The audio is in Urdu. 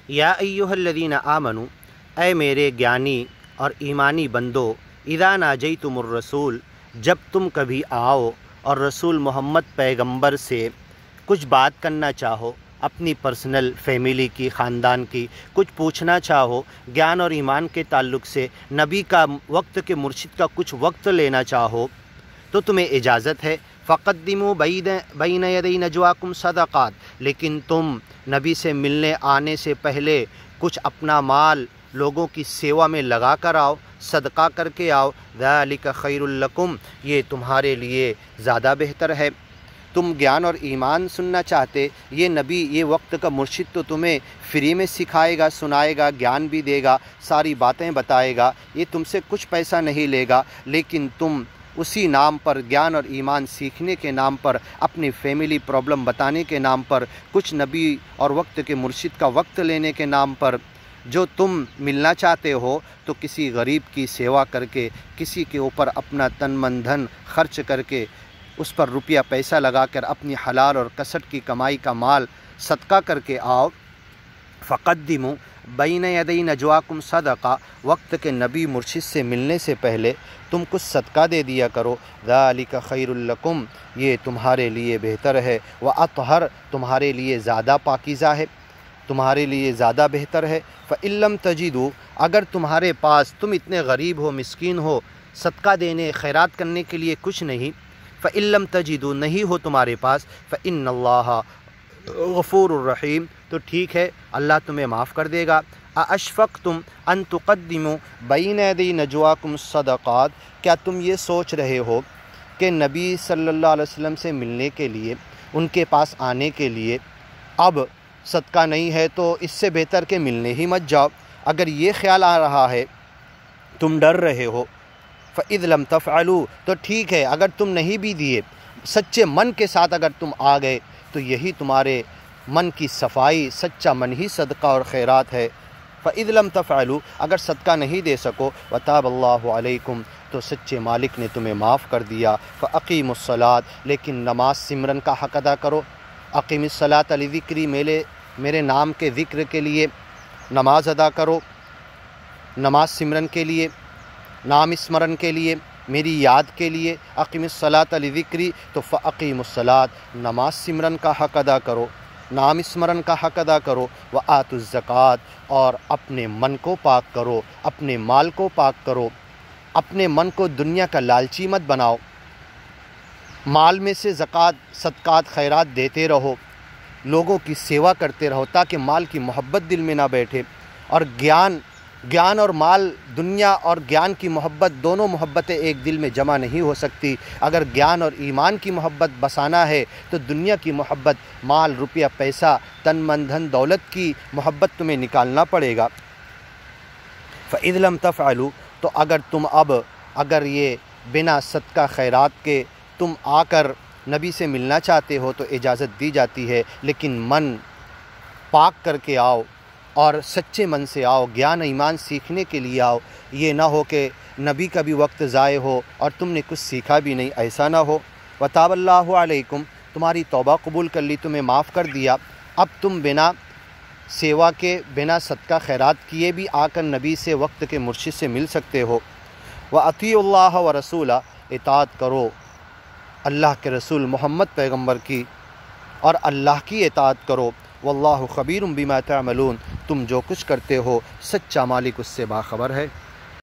یا ایھا الذین آمنو، اے میرے گیانی اور ایمانی بندو، اذا ناجیتم الرسول، جب تم کبھی آؤ اور رسول محمد پیغمبر سے کچھ بات کرنا چاہو، اپنی پرسنل فیملی کی، خاندان کی، کچھ پوچھنا چاہو گیان اور ایمان کے تعلق سے، نبی کا وقت کے مرشد کا کچھ وقت لینا چاہو تو تمہیں اجازت ہے۔ فقدموا بین یدی نجواکم صدقات، لیکن تم نبی سے ملنے آنے سے پہلے کچھ اپنا مال لوگوں کی سیوا میں لگا کر آؤ، صدقہ کر کے آؤ، ذالک خیر لکم، یہ تمہارے لیے زیادہ بہتر ہے۔ تم گیان اور ایمان سننا چاہتے، یہ نبی، یہ وقت کا مرشد تو تمہیں فری میں سکھائے گا، سنائے گا، گیان بھی دے گا، ساری باتیں بتائے گا، یہ تم سے کچھ پیسہ نہیں لے گا، لیکن تم اسی نام پر، گیان اور ایمان سیکھنے کے نام پر، اپنی فیملی پرابلم بتانے کے نام پر، کچھ نبی اور وقت کے مرشد کا وقت لینے کے نام پر، جو تم ملنا چاہتے ہو تو کسی غریب کی سیوا کر کے، کسی کے اوپر اپنا تن من دھن خرچ کر کے، اس پر روپیہ پیسہ لگا کر اپنی حلال اور کسٹ کی کمائی کا مال صدقہ کر کے آؤ۔ فقدموا بین یدی نجواکم صدقہ، وقت کے نبی مرشد سے ملنے سے پہلے تم کچھ صدقہ دے دیا کرو، ذالک خیر لکم، یہ تمہارے لیے بہتر ہے، واطہر، تمہارے لیے زیادہ پاکیزہ ہے، تمہارے لیے زیادہ بہتر ہے۔ فإن لم تجدوا، اگر تمہارے پاس، تم اتنے غریب ہو، مسکین ہو، صدقہ دینے، خیرات کرنے کے لیے کچھ نہیں، فإن لم تجدوا، نہیں ہو تمہارے پاس، فإن اللہ غفور الرحیم، تو ٹھیک ہے، اللہ تمہیں معاف کر دے گا۔ ااشفقتم ان تقدموا بین یدی نجواکم الصدقات، کیا تم یہ سوچ رہے ہو کہ نبی صلی اللہ علیہ وسلم سے ملنے کے لیے، ان کے پاس آنے کے لیے اب صدقہ نہیں ہے تو اس سے بہتر کہ ملنے ہی مت جاؤ؟ اگر یہ خیال آ رہا ہے، تم ڈر رہے ہو، فإذ لم تفعلوا، تو ٹھیک ہے، اگر تم نہیں بھی دیے، سچے من کے ساتھ اگر تم آ گئے تو یہی تمہارے من کی صفائی، سچا من ہی صدقہ اور خیرات ہے۔ فإذ لم تفعلوا، اگر صدقہ نہیں دے سکو، وتاب اللہ علیکم، تو سچے مالک نے تمہیں معاف کر دیا۔ فأقیموا الصلاۃ، لیکن نماز سمرن کا حق ادا کرو۔ اقیم الصلاۃ لذکری، میرے نام کے ذکر کے لیے نماز ادا کرو، نماز سمرن کے لیے، نام اسمرن کے لیے، میری یاد کے لیے۔ اقیم الصلاۃ لذکری، تو فاقیموا الصلاۃ، نماز سمرن کا حق ادا کرو، نام اسمرن کا حق ادا کرو۔ وآتوا الزکوٰۃ، اور اپنے من کو پاک کرو، اپنے مال کو پاک کرو، اپنے من کو دنیا کا لالچی مت بناؤ، مال میں سے زکوٰۃ، صدقات، خیرات دیتے رہو، لوگوں کی سیوا کرتے رہو، تاکہ مال کی محبت دل میں نہ بیٹھے۔ اور گیان اور مال، دنیا اور گیان کی محبت، دونوں محبتیں ایک دل میں جمع نہیں ہو سکتی۔ اگر گیان اور ایمان کی محبت بسانا ہے تو دنیا کی محبت، مال، روپیہ، پیسہ، تن من دھن، دولت کی محبت تمہیں نکالنا پڑے گا۔ فإذ لم تفعلوا، تو اگر یہ بنا صدقہ خیرات کے تم آ کر نبی سے ملنا چاہتے ہو تو اجازت دی جاتی ہے، لیکن من پاک کر کے آؤ اور سچے من سے آؤ، گیان ایمان سیکھنے کے لیے آؤ۔ یہ نہ ہو کہ نبی کا بھی وقت ضائع ہو اور تم نے کچھ سیکھا بھی نہیں، ایسا نہ ہو۔ وتاب اللہ علیکم، تمہاری توبہ قبول کر لی، تمہیں معاف کر دیا۔ اب تم بنا سیوا کے، بنا صدقہ خیرات کیے بھی آ کر نبی سے، وقت کے مرشد سے مل سکتے ہو۔ وَأَطِیعُوا اللَّهَ وَرَسُولَهُ، اطاعت کرو اللہ کے رسول محمد پیغمبر کی، اور اللہ کی اطاعت کرو۔ واللہ خبیر بما تعملون، تم جو کچھ کرتے ہو سچا مالک اس سے باخبر ہے۔